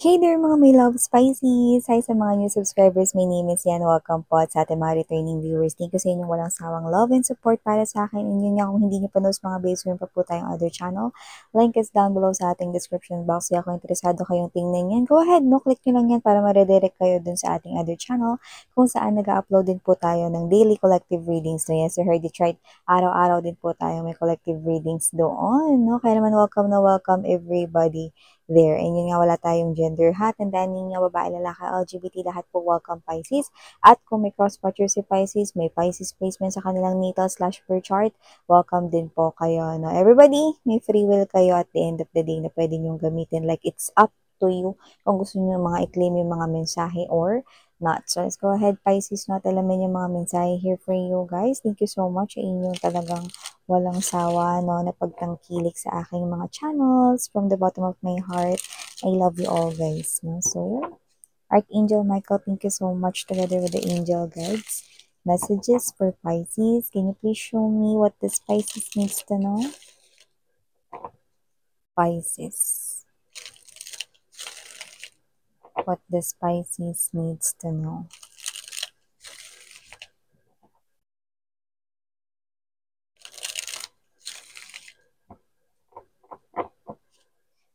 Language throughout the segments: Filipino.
Hey there mga may love spices! Hi sa mga new subscribers, my name is Yan. Welcome po at sa ating mga returning viewers. Thank you sa inyong walang sawang love and support para sa akin. And yun nga, kung hindi nyo pa knows mga babes, meron pa po tayong other channel. Link is down below sa ating description box. Kaya kung interesado kayong tingnan yan, go ahead, no? Click nyo lang yan para ma-redirect kayo dun sa ating other channel kung saan nag-upload din po tayo ng daily collective readings. So yes, you heard it right. Araw-araw din po tayo may collective readings doon, no? Kaya naman welcome na welcome everybody there. And yun nga, wala tayong gender ha. Tandaan ninyo, babae, lalaki, LGBT, lahat po welcome Pisces. At kung may cross-watcher si Pisces, may Pisces placement sa kanilang natal/birth chart, welcome din po kayo. No? Everybody, may free will kayo at the end of the day na pwede nyong gamitin. Like, it's up to you kung gusto nyo mga i-claim yung mga mensahe or not. So, let's go ahead, Pisces, no? At alamin yung mga mensahe here for you, guys. Thank you so much sa inyong talagang walang sawa, no, na pagtangkilik sa aking mga channels. From the bottom of my heart, I love you all, guys. No? So, Archangel Michael, thank you so much together with the angel guides. Messages for Pisces. Can you please show me what this Pisces needs to know? Pisces. What this Pisces needs to know.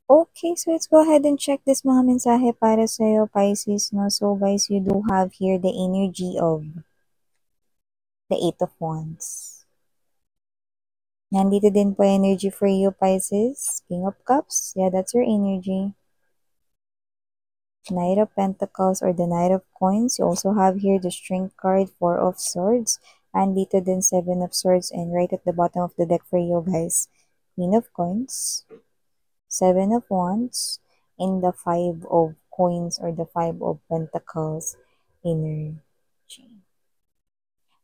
Okay, so let's go ahead and check this mga mensahe para sa'yo, Pisces, no? So, guys, you do have here the energy of the Eight of Wands. Nandito din po energy for you, Pisces. King of Cups. Yeah, that's your energy. Knight of Pentacles or the Knight of Coins. You also have here the Strength card, Four of Swords. And dito din Seven of Swords. And right at the bottom of the deck for you, guys, Queen of Coins, Seven of Wands, and the Five of Coins or the Five of Pentacles energy.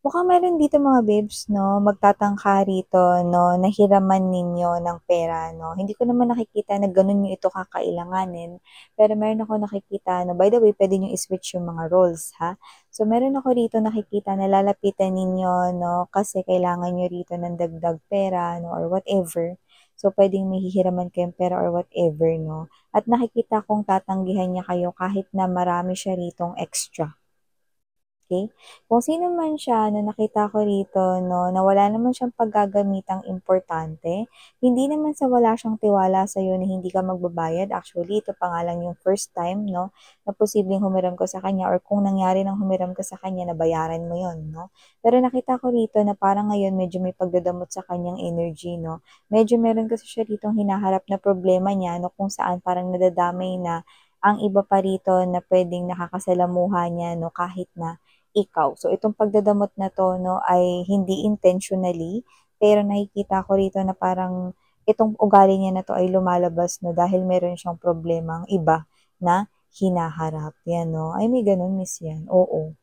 Mukhang meron dito mga babes, no, magtatangka rito, no, nahiraman ninyo ng pera, no. Hindi ko naman nakikita na ganun yung ito kakailanganin, pero meron ako nakikita, no, by the way, pwede nyo i-switch yung mga roles, ha. So, meron ako rito nakikita na lalapitan ninyo, no, kasi kailangan nyo rito ng dagdag pera, no, or whatever. So, pwedeng may hihiraman kayong pera or whatever, no. At nakikita kong tatanggihan niya kayo kahit na marami siya ritong extra. Okay? Kung sino man siya na nakita ko rito, no, na wala naman siyang paggagamitang importante, hindi naman sa wala siyang tiwala sa iyo na hindi ka magbabayad. Actually, ito pa nga lang yung first time, no, na posibleng humiram ko sa kanya or kung nangyari nang humiram ka sa kanya, na bayaran mo yon, no. Pero nakita ko rito na parang ngayon medyo may pagdadamot sa kanyang energy, no. Medyo meron kasi siya rito hinaharap na problema niya, no, kung saan parang nadadamay na ang iba pa rito na pwedeng nakakasalamuha niya, no, kahit na ikaw. So, itong pagdadamot na to, no, ay hindi intentionally, pero nakikita ko rito na parang itong ugali niya na to ay lumalabas, no, dahil meron siyang problemang iba na hinaharap. Yan, no. Ay, may ganun, miss yan. Oo.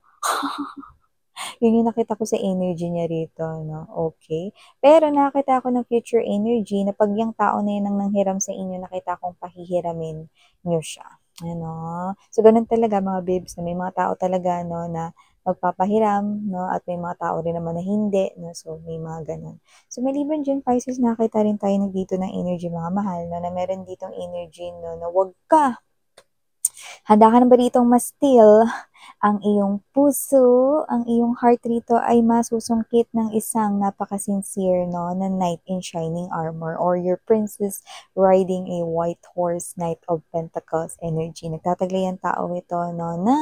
Yun yung nakita ko sa energy niya rito, no? Okay. Pero nakakita ako ng future energy na pag yung tao na yun ang nanghiram sa inyo, nakita kong pahihiramin nyo siya. Ano? So, ganun talaga mga babes, na may mga tao talaga, no, na magpapahiram, no, at may mga tao rin naman na hindi, no, so may mga ganun. So, maliban dyan, Pisces, nakita rin tayo dito ng energy, mga mahal, no, na meron ditong energy, no, na wag ka. Handa ka na ba ditong ma-steal ang iyong puso, ang iyong heart rito ay masusungkit ng isang napaka-sincere, no, na knight in shining armor or your princess riding a white horse, Knight of Pentacles energy. Nagtataglay ang tao ito, no, na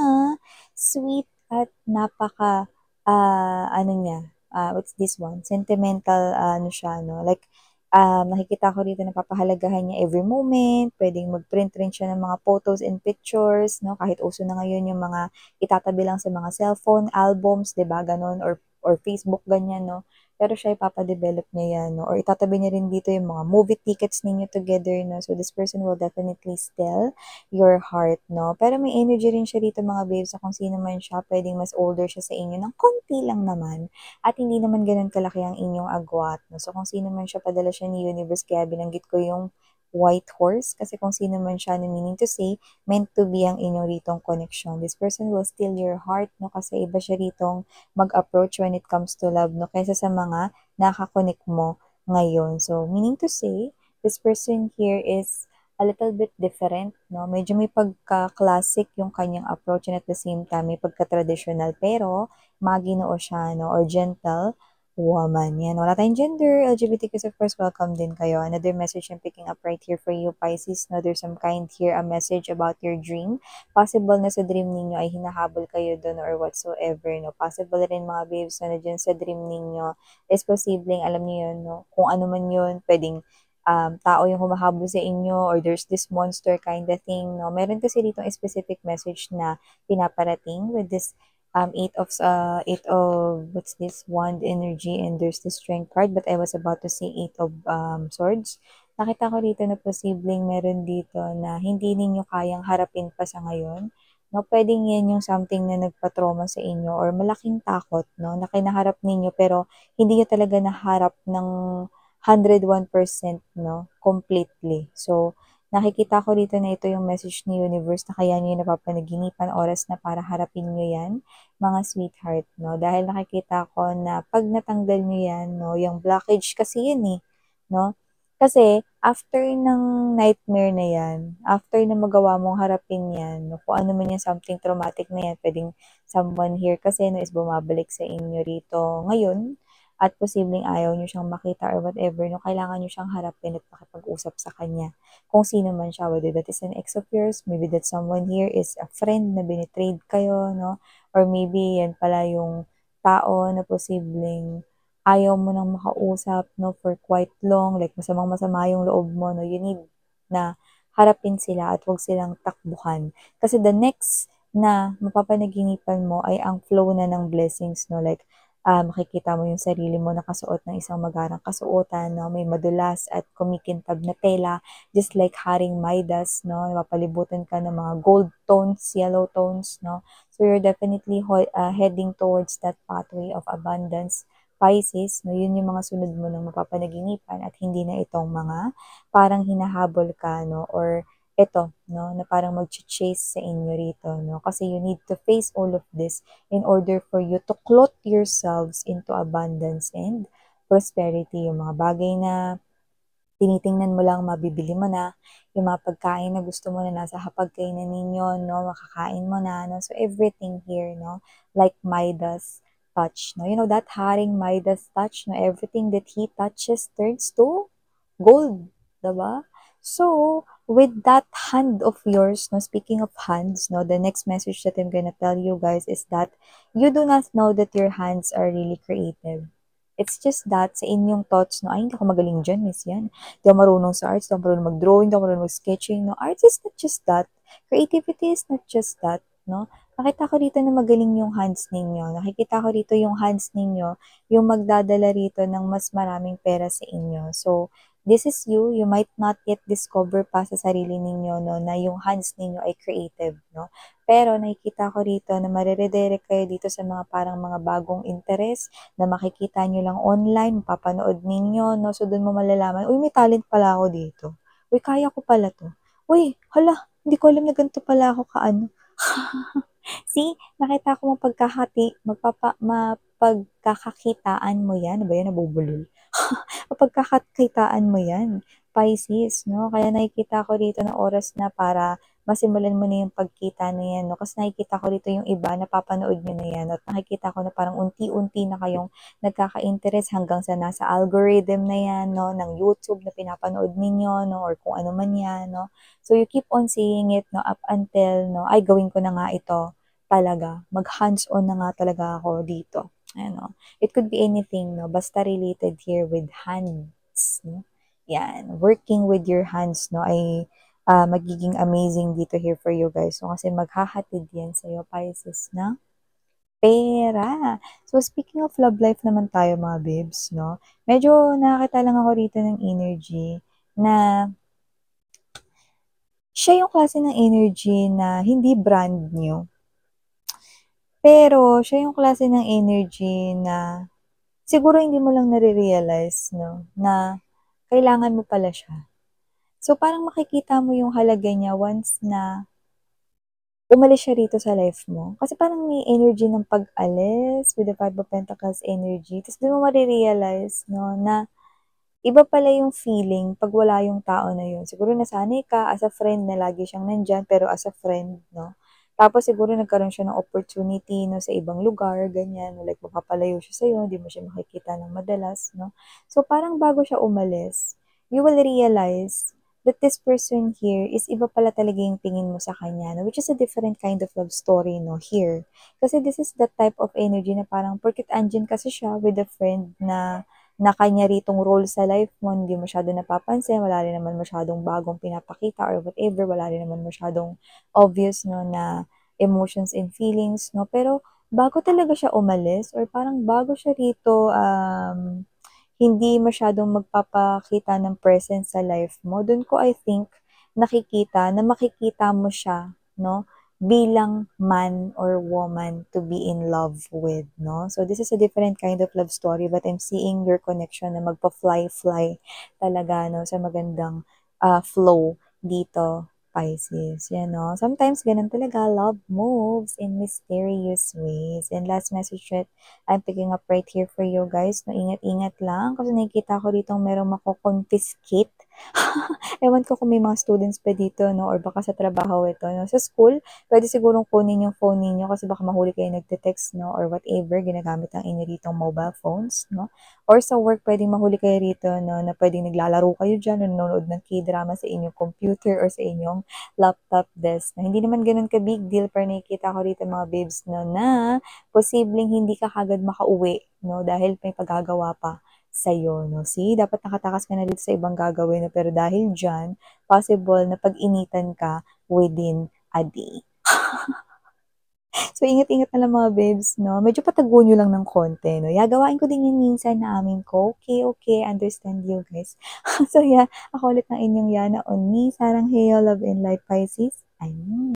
sweet at napaka, ano niya, what's this one? Sentimental, ano siya, no, like, nakikita ko dito na papahalagahan niya every moment, pwedeng mag-print rin siya ng mga photos and pictures, no, kahit uso na ngayon yung mga itatabi lang sa mga cellphone, albums, 'di ba, gano'n, or Facebook ganyan, no. Pero siya ipapa-develop niya 'yan, no, or itatabi niya rin dito yung mga movie tickets ninyo together, no. So this person will definitely steal your heart, no. Pero may energy rin siya dito mga babes, sa kung sino man siya, pwedeng mas older siya sa inyo ng konti lang naman at hindi naman gano'n kalaki ang inyong agwat, no. So kung sino man siya, padala siya ni universe, kaya binanggit ko yung white horse kasi kung sino man siya, na meaning to say meant to be ang inyong ritong connection. This person will steal your heart, no, kasi iba siya ritong mag-approach when it comes to love, no, kaysa sa mga nakakonect mo ngayon. So, meaning to say, this person here is a little bit different, no? Medyo may pagka-classic yung kanyang approach and at the same time may pagka-traditional pero maginoo siya, no? Or gentle woman. Yan, wala tayong gender. LGBTQs, of course, welcome din kayo. Another message I'm picking up right here for you, Pisces. No, there's some kind here, a message about your dream. Possible na sa dream ninyo ay hinahabol kayo doon or whatsoever, no? Possible rin mga babes na dyan sa dream ninyo is posibleng, alam niyo yun, no? Kung ano man yun, pwedeng tao yung humahabol sa inyo or there's this monster kind of thing, no? Meron kasi dito a specific message na pinaparating with this eight of what's this wand energy and there's the strength card but I was about to say eight of swords. Nakita ko dito na posibleng meron dito na hindi ninyo kayang harapin pa sa ngayon. No, pwedeng yan yung something na nagpa-trauma sa inyo or malaking takot, no, na kinaharap ninyo pero hindi nyo talaga naharap ng 101%, no, completely. So, nakikita ko dito na ito yung message ni universe na kaya nyo yung napapanaginipan, oras na para harapin nyo yan, mga sweetheart, no? Dahil nakikita ko na pag natanggal nyo yan, no, yung blockage kasi yun eh, no? Kasi, after ng nightmare na yan, after na magawa mong harapin yan, no, kung ano man yung something traumatic na yan, pwedeng someone here kasi no, is bumabalik sa inyo rito ngayon, at posibleng ayaw nyo siyang makita or whatever, no, kailangan nyo siyang harapin at makipag-usap sa kanya. Kung sino man siya, whether that is an ex of yours, maybe that someone here is a friend na binitrade kayo, no, or maybe yan pala yung tao na posibleng ayaw mo nang makausap, no, for quite long, like masamang masama yung loob mo, no, you need na harapin sila at huwag silang takbuhan. Kasi the next na mapapanaginipan mo ay ang flow na ng blessings, no, like makikita mo yung sarili mo nakasuot ng isang magarang kasuotan, no, may madulas at kumikintab na tela, just like Haring Midas, no, napapalibutan ka ng mga gold tones, yellow tones, no, so you're definitely heading towards that pathway of abundance, Pisces, no, yun yung mga sunod mo ng mapapanaginipan at hindi na itong mga parang hinahabol ka, no, or ito, no, na parang mag-chase sa inyo rito, no, kasi you need to face all of this in order for you to clothe yourselves into abundance and prosperity. Yung mga bagay na tinitingnan mo lang, mabibili mo na. Yung mga pagkain na gusto mo na nasa hapagkainan ninyo, no, makakain mo na, no. So, everything here, no, like Midas touch, no. You know, that Haring Midas touch, no, everything that he touches turns to gold, diba? So, with that hand of yours, no, speaking of hands, no, the next message that I'm gonna tell you guys is that you do not know that your hands are really creative. It's just that sa inyong thoughts, no, ay, hindi ako magaling dyan, miss yan. Hindi ako marunong sa arts, hindi ako marunong mag-drawing, hindi ako marunong mag-sketching, no. Arts is not just that. Creativity is not just that, no. Nakita ko dito na magaling yung hands ninyo. Nakikita ko dito yung hands ninyo, yung magdadala rito ng mas maraming pera sa inyo. So, this is you. You might not yet discover pa sa sarili ninyo, no, na yung hands ninyo ay creative, no. Pero nakikita ko rito na mareredirect kayo dito sa mga parang mga bagong interest na makikita nyo lang online, mapapanood ninyo, no. So, doon mo malalaman, uy, may talent pala ako dito. Uy, kaya ko pala to. Uy, hala, hindi ko alam na ganito pala ako kaano. See, nakita ko mapagkakakitaan mo yan. Ano ba yan? Nabubulol. Mapagkakakitaan mo yan, Pisces, no? Kaya nakikita ko dito na oras na para masimulan mo na yung pagkita na yan, no? Kasi nakikita ko dito yung iba, napapanood nyo na yan. At nakikita ko na parang unti-unti na kayong nagkaka-interest hanggang sa nasa algorithm na yan, no? Ng YouTube na pinapanood ninyo, no? Or kung ano man yan, no? So, you keep on seeing it, no? Up until, no? Ay, gawin ko na nga ito talaga. Mag-hands-on na nga talaga ako dito. Ano, it could be anything, no? Basta related here with hands, no? Yan, working with your hands, no, ay magiging amazing dito here for you guys. So, kasi maghahatid yan sa'yo, Pisces, na pera. So, speaking of love life naman tayo, mga babes, no? Medyo nakakita lang ako rito ng energy na siya yung klase ng energy na hindi brand new. Pero, siya yung klase ng energy na siguro hindi mo lang nare-realize, no, na kailangan mo pala siya. So, parang makikita mo yung halaga niya once na umalis siya rito sa life mo. Kasi parang may energy ng pag-alis with the Five of Pentacles energy. Tapos, di mo marirealize, no, na Iba pala yung feeling 'pag wala yung tao na yun. Siguro nasanay ka as a friend na lagi siyang nandiyan, pero as a friend 'no. Tapos siguro nagkaroon siya ng opportunity 'no, sa ibang lugar ganyan, like mapapalayo siya sa'yo, hindi mo siya makikita ng madalas 'no. So parang bago siya umalis, you will realize that this person here is iba pala talaga yung tingin mo sa kanya 'no, which is a different kind of love story 'no, here. Kasi this is the type of energy na parang porket andiyan kasi siya with a friend na kanya ritong role sa life mo, hindi masyado napapansin, wala rin naman masyadong bagong pinapakita or whatever, wala rin naman masyadong obvious 'no, na emotions and feelings 'no. Pero bago talaga siya umalis or parang bago siya rito, hindi masyadong magpapakita ng presence sa life mo, dun ko I think nakikita na makikita mo siya 'no, bilang man or woman to be in love with 'no. So this is a different kind of love story but I'm seeing your connection na magpa-fly-fly talaga 'no, sa magandang, flow dito, Pisces, 'yan 'no. Sometimes gano'n talaga, love moves in mysterious ways. And last message that I'm picking up right here for you guys 'no, ingat-ingat lang kasi nakikita ko ditong merong mako-confiscate. Ewan ko kung may mga students pa dito 'no or baka sa trabaho ito 'no. Sa school, puwede sigurong kunin yung phone ninyo kasi baka mahuli kayo nagte-text 'no or whatever, ginagamit ang inyo ditong mobile phones 'no. Or sa work puwedeng mahuli kayo rito 'no na puwedeng naglalaro kayo diyan o nanonood ng K-drama sa inyong computer or sa inyong laptop desk na hindi naman gano'n ka-big deal pero nakikita ko rito mga babes 'no na posibleng hindi ka kaagad makauwi 'no dahil may paggagawa pa sa'yo 'no. See, dapat nakatakas ka na dito sa ibang gagawin 'no, pero dahil diyan, possible na pag-initan ka within a day. So, ingat-ingat na lang mga babes 'no, medyo patago niyo lang ng konti 'no, yeah, gawain ko din 'yan minsan naamin ko, okay, okay, understand you guys. So yeah, ako ulit ang inyong Yana on me, Sarang Heyo, Love and Light Pisces, ayun.